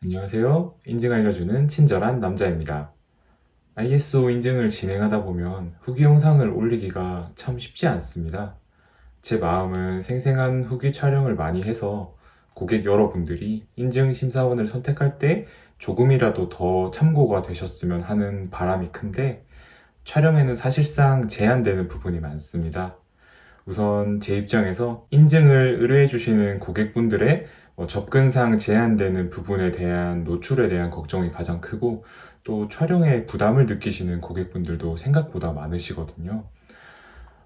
안녕하세요. 인증 알려주는 친절한 남자입니다. ISO 인증을 진행하다 보면 후기 영상을 올리기가 참 쉽지 않습니다. 제 마음은 생생한 후기 촬영을 많이 해서 고객 여러분들이 인증 심사원을 선택할 때 조금이라도 더 참고가 되셨으면 하는 바람이 큰데 촬영에는 사실상 제한되는 부분이 많습니다. 우선 제 입장에서 인증을 의뢰해 주시는 고객분들의 접근상 제한되는 부분에 대한 노출에 대한 걱정이 가장 크고, 또 촬영에 부담을 느끼시는 고객분들도 생각보다 많으시거든요.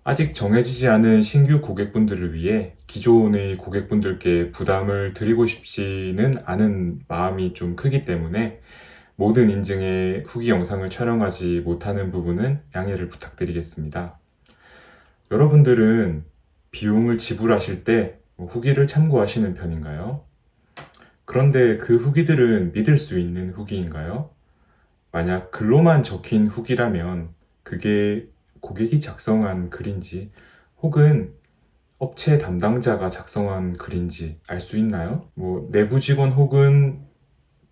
아직 정해지지 않은 신규 고객분들을 위해 기존의 고객분들께 부담을 드리고 싶지는 않은 마음이 좀 크기 때문에 모든 인증의 후기 영상을 촬영하지 못하는 부분은 양해를 부탁드리겠습니다. 여러분들은 비용을 지불하실 때 후기를 참고하시는 편인가요? 그런데 그 후기들은 믿을 수 있는 후기인가요? 만약 글로만 적힌 후기라면 그게 고객이 작성한 글인지 혹은 업체 담당자가 작성한 글인지 알 수 있나요? 내부 직원 혹은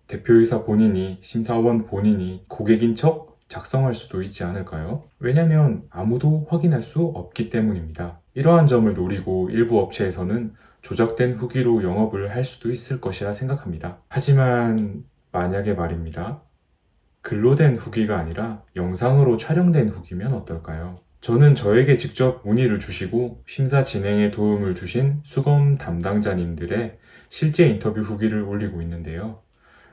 대표이사 본인이, 심사원 본인이 고객인 척 작성할 수도 있지 않을까요? 왜냐면 아무도 확인할 수 없기 때문입니다. 이러한 점을 노리고 일부 업체에서는 조작된 후기로 영업을 할 수도 있을 것이라 생각합니다. 하지만 만약에 말입니다. 글로 된 후기가 아니라 영상으로 촬영된 후기면 어떨까요? 저는 저에게 직접 문의를 주시고 심사 진행에 도움을 주신 수검 담당자님들의 실제 인터뷰 후기를 올리고 있는데요.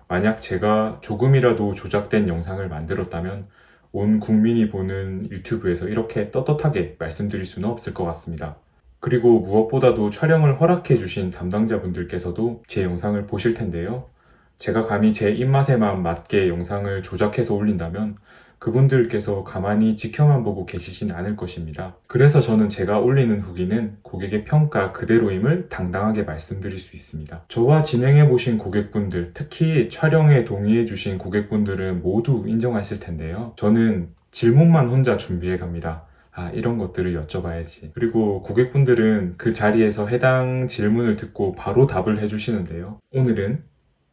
만약 제가 조금이라도 조작된 영상을 만들었다면 온 국민이 보는 유튜브에서 이렇게 떳떳하게 말씀드릴 수는 없을 것 같습니다. 그리고 무엇보다도 촬영을 허락해 주신 담당자분들께서도 제 영상을 보실 텐데요. 제가 감히 제 입맛에만 맞게 영상을 조작해서 올린다면 그분들께서 가만히 지켜만 보고 계시진 않을 것입니다. 그래서 저는 제가 올리는 후기는 고객의 평가 그대로임을 당당하게 말씀드릴 수 있습니다. 저와 진행해보신 고객분들, 특히 촬영에 동의해주신 고객분들은 모두 인정하실 텐데요. 저는 질문만 혼자 준비해 갑니다. 이런 것들을 여쭤봐야지. 그리고 고객분들은 그 자리에서 해당 질문을 듣고 바로 답을 해주시는데요. 오늘은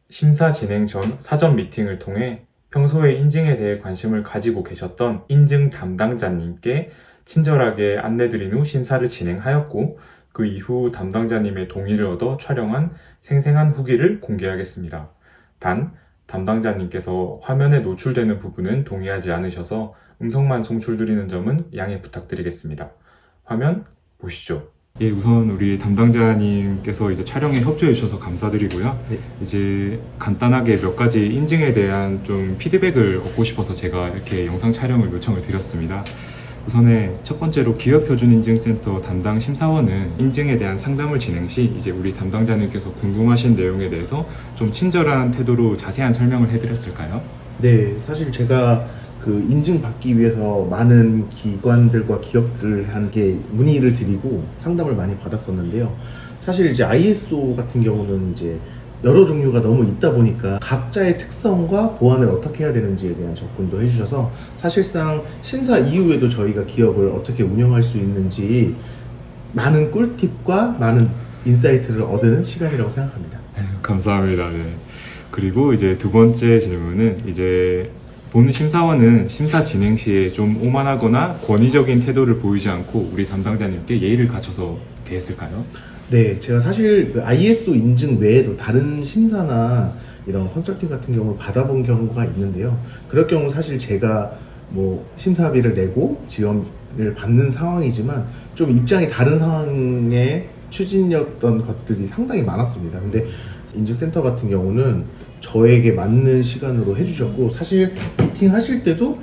심사 진행 전 사전 미팅을 통해 평소에 인증에 대해 관심을 가지고 계셨던 인증 담당자님께 친절하게 안내드린 후 심사를 진행하였고, 그 이후 담당자님의 동의를 얻어 촬영한 생생한 후기를 공개하겠습니다. 단, 담당자님께서 화면에 노출되는 부분은 동의하지 않으셔서 음성만 송출드리는 점은 양해 부탁드리겠습니다. 화면 보시죠. 예, 우선 우리 담당자님께서 이제 촬영에 협조해 주셔서 감사드리고요. 네. 이제 간단하게 몇 가지 인증에 대한 좀 피드백을 얻고 싶어서 제가 이렇게 영상 촬영을 요청을 드렸습니다. 우선에 첫 번째로 기업표준인증센터 담당 심사원은 인증에 대한 상담을 진행 시 이제 우리 담당자님께서 궁금하신 내용에 대해서 좀 친절한 태도로 자세한 설명을 해드렸을까요? 네, 사실 제가 그 인증받기 위해서 많은 기관들과 기업들을 한게 문의를 드리고 상담을 많이 받았었는데요. 사실 이제 ISO 같은 경우는 이제 여러 종류가 너무 있다 보니까 각자의 특성과 보안을 어떻게 해야 되는지에 대한 접근도 해주셔서 사실상 심사 이후에도 저희가 기업을 어떻게 운영할 수 있는지 많은 꿀팁과 많은 인사이트를 얻은 시간이라고 생각합니다. 감사합니다. 네. 그리고 이제 두 번째 질문은 이제 본 심사원은 심사 진행 시에 좀 오만하거나 권위적인 태도를 보이지 않고 우리 담당자님께 예의를 갖춰서 대했을까요? 네, 제가 사실 그 ISO 인증 외에도 다른 심사나 이런 컨설팅 같은 경우를 받아본 경우가 있는데요. 그럴 경우 사실 제가 뭐 심사비를 내고 지원을 받는 상황이지만 좀 입장이 다른 상황에 추진이었던 것들이 상당히 많았습니다. 근데 인증센터 같은 경우는 저에게 맞는 시간으로 해주셨고, 사실 미팅 하실 때도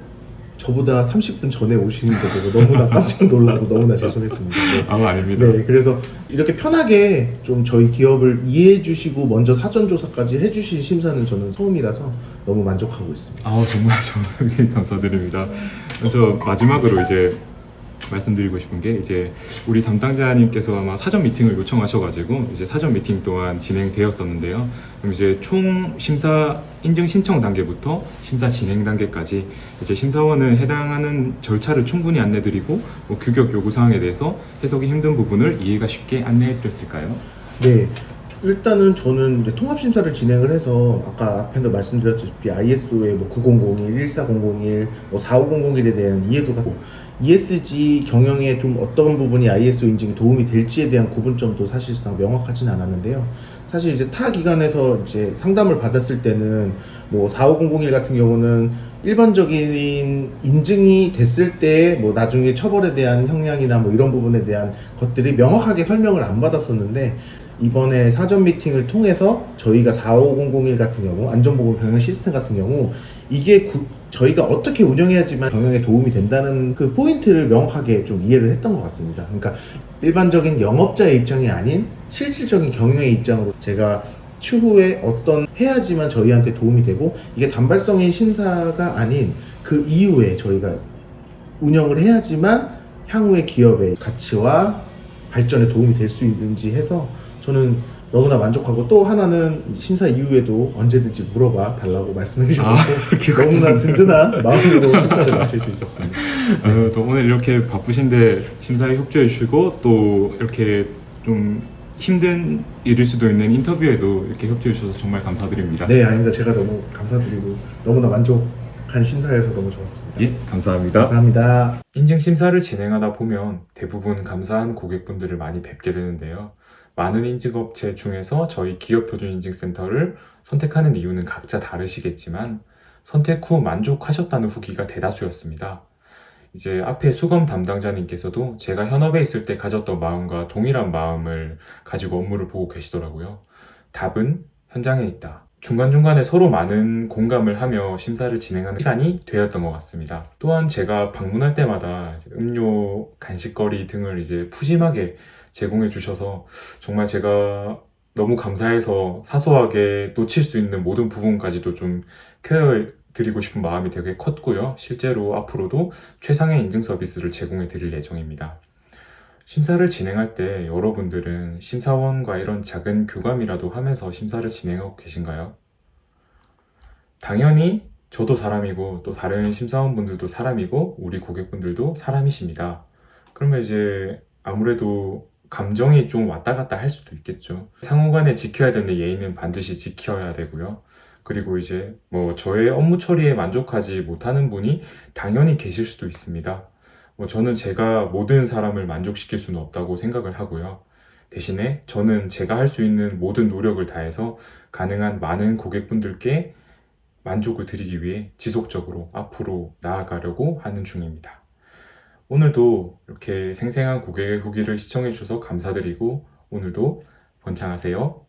저보다 30분 전에 오시는 거 보고 너무나 깜짝 놀라고 너무나 죄송했습니다. 네. 아닙니다. 네, 그래서 이렇게 편하게 좀 저희 기업을 이해해 주시고 먼저 사전 조사까지 해주신 심사는 저는 처음이라서 너무 만족하고 있습니다. 정말 저는 감사드립니다. 저 마지막으로 이제 말씀드리고 싶은 게 이제 우리 담당자님께서 아마 사전 미팅을 요청하셔가지고 이제 사전 미팅 또한 진행되었었는데요. 그럼 이제 총 심사 인증 신청 단계부터 심사 진행 단계까지 이제 심사원은 해당하는 절차를 충분히 안내드리고 규격 요구 사항에 대해서 해석이 힘든 부분을 이해가 쉽게 안내해드렸을까요? 네, 일단은 저는 이제 통합심사를 진행을 해서 아까 앞에도 말씀드렸다시피 ISO의 뭐 9001, 14001, 뭐 45001에 대한 이해도가 ESG 경영에 좀 어떤 부분이 ISO 인증에 도움이 될지에 대한 구분점도 사실상 명확하진 않았는데요. 사실 이제 타 기관에서 이제 상담을 받았을 때는 뭐 45001 같은 경우는 일반적인 인증이 됐을 때 뭐 나중에 처벌에 대한 형량이나 뭐 이런 부분에 대한 것들이 명확하게 설명을 안 받았었는데 이번에 사전 미팅을 통해서 저희가 45001 같은 경우 안전보건 경영 시스템 같은 경우 이게 저희가 어떻게 운영해야지만 경영에 도움이 된다는 그 포인트를 명확하게 좀 이해를 했던 것 같습니다. 그러니까 일반적인 영업자의 입장이 아닌 실질적인 경영의 입장으로 제가 추후에 어떤 해야지만 저희한테 도움이 되고 이게 단발성의 심사가 아닌 그 이후에 저희가 운영을 해야지만 향후의 기업의 가치와 발전에 도움이 될 수 있는지 해서 저는 너무나 만족하고 또 하나는 심사 이후에도 언제든지 물어봐 달라고 말씀해 주셔서 너무나 든든한 마음으로 심사를 마칠 수 있었습니다. 또 오늘 이렇게 바쁘신데 심사에 협조해 주시고 또 이렇게 좀 힘든 일일 수도 있는 인터뷰에도 이렇게 협조해 주셔서 정말 감사드립니다. 네, 아닙니다. 제가 너무 감사드리고 너무나 만족한 심사여서 너무 좋았습니다. 예, 감사합니다. 감사합니다. 인증 심사를 진행하다 보면 대부분 감사한 고객분들을 많이 뵙게 되는데요. 많은 인증업체 중에서 저희 기업표준인증센터를 선택하는 이유는 각자 다르시겠지만 선택 후 만족하셨다는 후기가 대다수였습니다. 이제 앞에 수검 담당자님께서도 제가 현업에 있을 때 가졌던 마음과 동일한 마음을 가지고 업무를 보고 계시더라고요. 답은 현장에 있다. 중간중간에 서로 많은 공감을 하며 심사를 진행하는 시간이 되었던 것 같습니다. 또한 제가 방문할 때마다 음료, 간식거리 등을 이제 푸짐하게 제공해 주셔서 정말 제가 너무 감사해서 사소하게 놓칠 수 있는 모든 부분까지도 좀 케어해 드리고 싶은 마음이 되게 컸고요. 실제로 앞으로도 최상의 인증 서비스를 제공해 드릴 예정입니다. 심사를 진행할 때 여러분들은 심사원과 이런 작은 교감이라도 하면서 심사를 진행하고 계신가요? 당연히 저도 사람이고 또 다른 심사원분들도 사람이고 우리 고객분들도 사람이십니다. 그러면 이제 아무래도 감정이 좀 왔다 갔다 할 수도 있겠죠. 상호간에 지켜야 되는 예의는 반드시 지켜야 되고요. 그리고 이제 뭐 저의 업무 처리에 만족하지 못하는 분이 당연히 계실 수도 있습니다. 저는 제가 모든 사람을 만족시킬 수는 없다고 생각을 하고요. 대신에 저는 제가 할 수 있는 모든 노력을 다해서 가능한 많은 고객분들께 만족을 드리기 위해 지속적으로 앞으로 나아가려고 하는 중입니다. 오늘도 이렇게 생생한 고객의 후기를 시청해 주셔서 감사드리고 오늘도 번창하세요.